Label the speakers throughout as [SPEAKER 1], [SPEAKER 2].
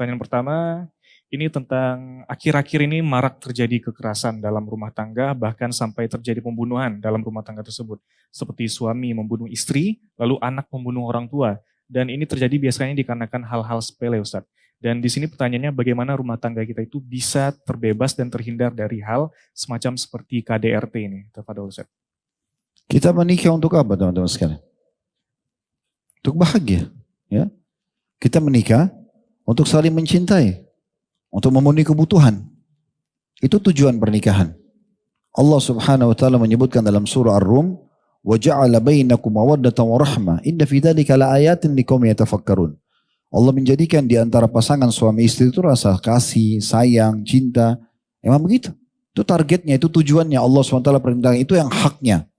[SPEAKER 1] Pertanyaan pertama, ini tentang akhir-akhir ini marak terjadi kekerasan dalam rumah tangga, bahkan sampai terjadi pembunuhan dalam rumah tangga tersebut. Seperti suami membunuh istri, lalu anak membunuh orang tua. Dan ini terjadi biasanya dikarenakan hal-hal sepele, Ustadz. Dan di sini pertanyaannya bagaimana rumah tangga kita itu bisa terbebas dan terhindar dari hal semacam seperti KDRT ini. Tafadhol, Ustadz.
[SPEAKER 2] Kita menikah untuk apa, teman-teman sekalian? Untuk bahagia. Ya. Kita menikah untuk saling mencintai. Untuk memenuhi kebutuhan. Itu tujuan pernikahan. Allah subhanahu wa ta'ala menyebutkan dalam surah Ar-Rum, وَجَعَلَ بَيْنَكُمْ مَوَدَّةً وَرَحْمَةً إِنَّ فِي ذَلِكَ لَآيَاتٍ لِقَوْمٍ يَتَفَكَّرُونَ. Allah menjadikan di antara pasangan suami istri itu rasa kasih, sayang, cinta. Emang begitu. Itu targetnya, itu tujuannya Allah SWT perintahkan. Itu yang haknya.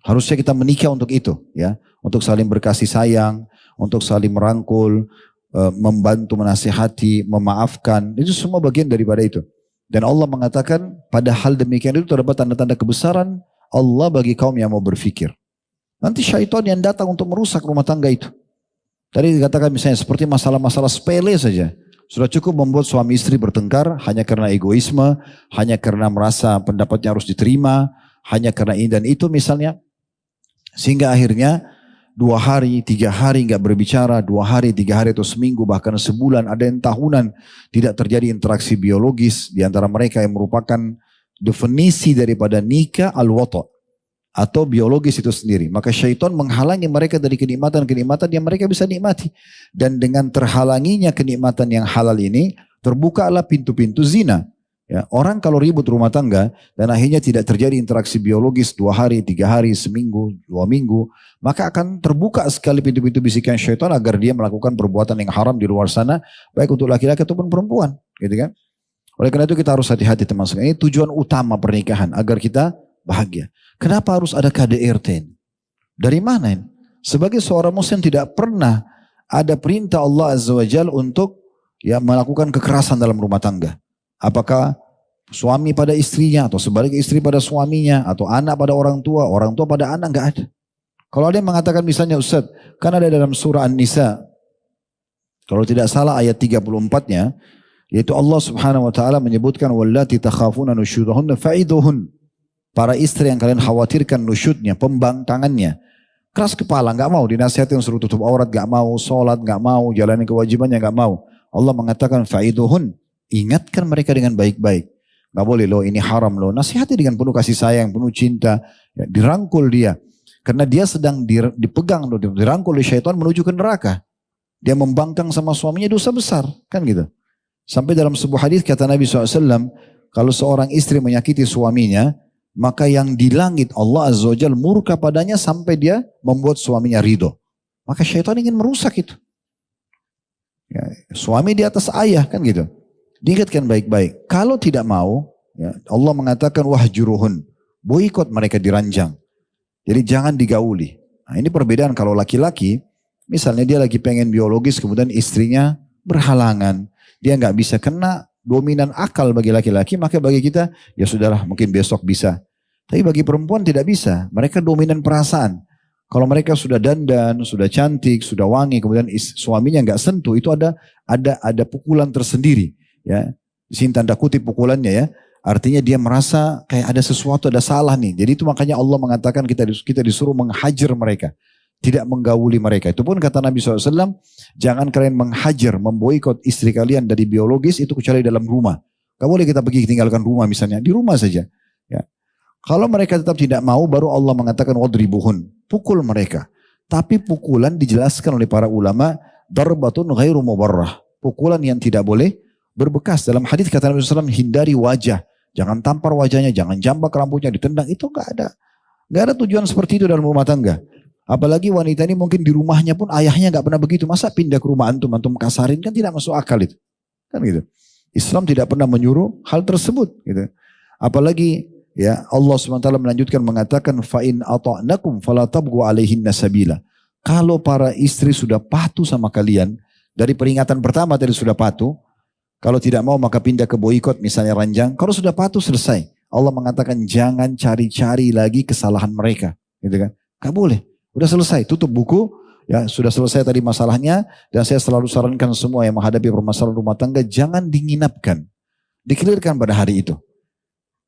[SPEAKER 2] Harusnya kita menikah untuk itu. Ya, untuk saling berkasih sayang, untuk saling merangkul, membantu, menasihati, memaafkan. Itu semua bagian daripada itu. Dan Allah mengatakan pada hal demikian itu terdapat tanda-tanda kebesaran Allah bagi kaum yang mau berfikir. Nanti syaitan yang datang untuk merusak rumah tangga itu. Tadi dikatakan misalnya seperti masalah-masalah sepele saja. Sudah cukup membuat suami istri bertengkar hanya karena egoisme, hanya karena merasa pendapatnya harus diterima, hanya karena ini dan itu misalnya. Sehingga akhirnya 2 hari, 3 hari nggak berbicara, 2 hari, 3 hari atau seminggu, bahkan sebulan, ada yang tahunan tidak terjadi interaksi biologis di antara mereka yang merupakan definisi daripada nikah al-wata' atau biologis itu sendiri. Maka syaitan menghalangi mereka dari kenikmatan-kenikmatan yang mereka bisa nikmati. Dan dengan terhalanginya kenikmatan yang halal ini, terbukalah pintu-pintu zina. Ya, orang kalau ribut rumah tangga dan akhirnya tidak terjadi interaksi biologis 2 hari, 3 hari, seminggu, 2 minggu, maka akan terbuka sekali pintu-pintu bisikan syaitan agar dia melakukan perbuatan yang haram di luar sana, baik untuk laki-laki ataupun perempuan, gitu kan? Oleh karena itu kita harus hati-hati teman sekalian. Ini tujuan utama pernikahan agar kita bahagia. Kenapa harus ada KDRT? Dari mana ini? Sebagai seorang muslim tidak pernah ada perintah Allah Azza wa Jalla untuk ya melakukan kekerasan dalam rumah tangga. Apakah suami pada istrinya atau sebaliknya istri pada suaminya atau anak pada orang tua pada anak, enggak ada. Kalau ada yang mengatakan misalnya Ustaz, kan ada dalam surah An-Nisa, kalau tidak salah ayat 34-nya, yaitu Allah Subhanahu wa taala menyebutkan wallati takhafuna nusyudahunna fa'iduhun. Para istri yang kalian khawatirkan nusyudnya, pembangkangannya. Keras kepala, enggak mau dinasihatin suruh tutup aurat, enggak mau salat, enggak mau jalani kewajibannya, enggak mau. Allah mengatakan fa'iduhun. Ingatkan mereka dengan baik-baik. Gak boleh loh, ini haram loh. Nasihati dengan penuh kasih sayang, penuh cinta. Ya, dirangkul dia. Karena dia sedang dipegang loh, dirangkul oleh syaitan menuju ke neraka. Dia membangkang sama suaminya dosa besar. Kan gitu. Sampai dalam sebuah hadis kata Nabi SAW, kalau seorang istri menyakiti suaminya, maka yang di langit Allah Azza wa Jalla murka padanya sampai dia membuat suaminya ridho. Maka syaitan ingin merusak itu. Ya, suami di atas ayah kan gitu. Diingatkan baik-baik. Kalau tidak mau, ya, Allah mengatakan wahjuruhun, boikot mereka diranjang. Jadi jangan digauli. Nah, ini perbedaan kalau laki-laki, misalnya dia lagi pengen biologis, kemudian istrinya berhalangan, dia nggak bisa kena dominan akal bagi laki-laki, maka bagi kita ya sudahlah mungkin besok bisa. Tapi bagi perempuan tidak bisa. Mereka dominan perasaan. Kalau mereka sudah dandan, sudah cantik, sudah wangi, kemudian suaminya nggak sentuh, itu ada pukulan tersendiri. Ya, di sini tanda kutip pukulannya ya, artinya dia merasa kayak ada sesuatu, ada salah nih. Jadi itu makanya Allah mengatakan kita disuruh menghajar mereka, tidak menggauli mereka. Itu pun kata Nabi SAW, jangan kalian menghajar, memboikot istri kalian dari biologis itu kecuali dalam rumah. Gak boleh kita pergi tinggalkan rumah misalnya, di rumah saja. Ya. Kalau mereka tetap tidak mau, baru Allah mengatakan wadribuhun, pukul mereka. Tapi pukulan dijelaskan oleh para ulama, darbatun ghairu mubarrah, pukulan yang tidak boleh berbekas. Dalam hadis kata Nabi SAW, hindari wajah. Jangan tampar wajahnya, jangan jambak rambutnya, ditendang. Itu enggak ada. Enggak ada tujuan seperti itu dalam rumah tangga. Apalagi wanita ini mungkin di rumahnya pun ayahnya enggak pernah begitu. Masa pindah ke rumah antum kasarin, kan tidak masuk akal itu. Kan gitu. Islam tidak pernah menyuruh hal tersebut. Gitu. Apalagi ya Allah SWT melanjutkan mengatakan, fa'in ata'nakum falatabgu alaihinna sabila. Kalau para istri sudah patuh sama kalian, dari peringatan pertama tadi sudah patuh, kalau tidak mau maka pindah ke boikot misalnya ranjang. Kalau sudah patuh selesai. Allah mengatakan jangan cari-cari lagi kesalahan mereka. Gitu kan. Gak boleh. Udah selesai. Tutup buku. Ya, sudah selesai tadi masalahnya dan saya selalu sarankan semua yang menghadapi permasalahan rumah tangga jangan dinginapkan. Dikelirkan pada hari itu.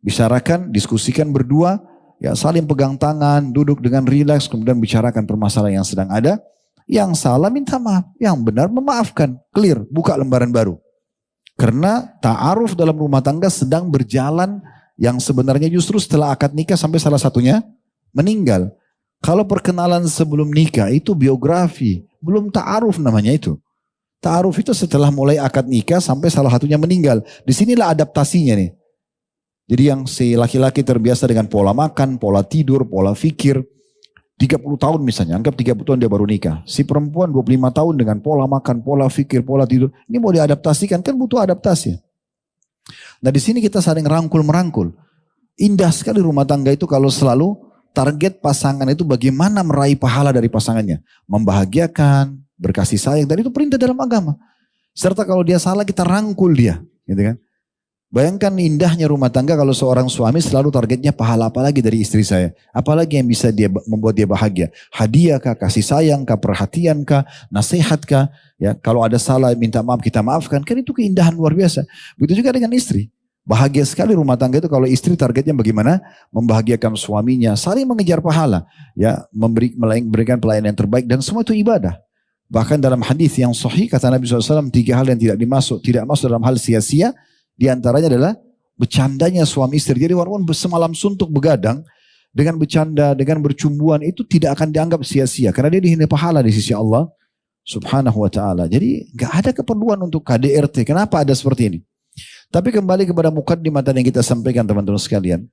[SPEAKER 2] Bicarakan, diskusikan berdua, ya saling pegang tangan, duduk dengan rileks, kemudian bicarakan permasalahan yang sedang ada. Yang salah minta maaf, yang benar memaafkan. Clear, buka lembaran baru. Karena ta'aruf dalam rumah tangga sedang berjalan yang sebenarnya justru setelah akad nikah sampai salah satunya meninggal. Kalau perkenalan sebelum nikah itu biografi, belum ta'aruf namanya itu. Ta'aruf itu setelah mulai akad nikah sampai salah satunya meninggal. Disinilah adaptasinya nih. Jadi yang si laki-laki terbiasa dengan pola makan, pola tidur, pola fikir. 30 tahun misalnya, anggap 30 tahun dia baru nikah. Si perempuan 25 tahun dengan pola makan, pola fikir, pola tidur. Ini mau diadaptasikan, kan butuh adaptasi. Nah di sini kita saling rangkul-merangkul. Indah sekali rumah tangga itu kalau selalu target pasangan itu bagaimana meraih pahala dari pasangannya. Membahagiakan, berkasih sayang. Dan itu perintah dalam agama. Serta kalau dia salah kita rangkul dia. Gitu kan. Bayangkan indahnya rumah tangga kalau seorang suami selalu targetnya pahala apa lagi dari istri saya. Apalagi yang bisa dia membuat dia bahagia. Hadiah kah, kasih sayang kah, perhatian kah, nasihat kah. Ya, kalau ada salah minta maaf kita maafkan. Kan itu keindahan luar biasa. Begitu juga dengan istri. Bahagia sekali rumah tangga itu kalau istri targetnya bagaimana membahagiakan suaminya, saling mengejar pahala, ya memberikan pelayanan yang terbaik dan semua itu ibadah. Bahkan dalam hadis yang sahih kata Nabi SAW 3 hal yang tidak masuk dalam hal sia-sia, diantaranya adalah bercandanya suami istri. Jadi walaupun semalam suntuk begadang dengan bercanda, dengan bercumbuan itu tidak akan dianggap sia-sia karena dia dihina pahala di sisi Allah Subhanahu wa taala. Jadi nggak ada keperluan untuk KDRT. Kenapa ada seperti ini? Tapi kembali kepada mukadimah yang kita sampaikan teman-teman sekalian.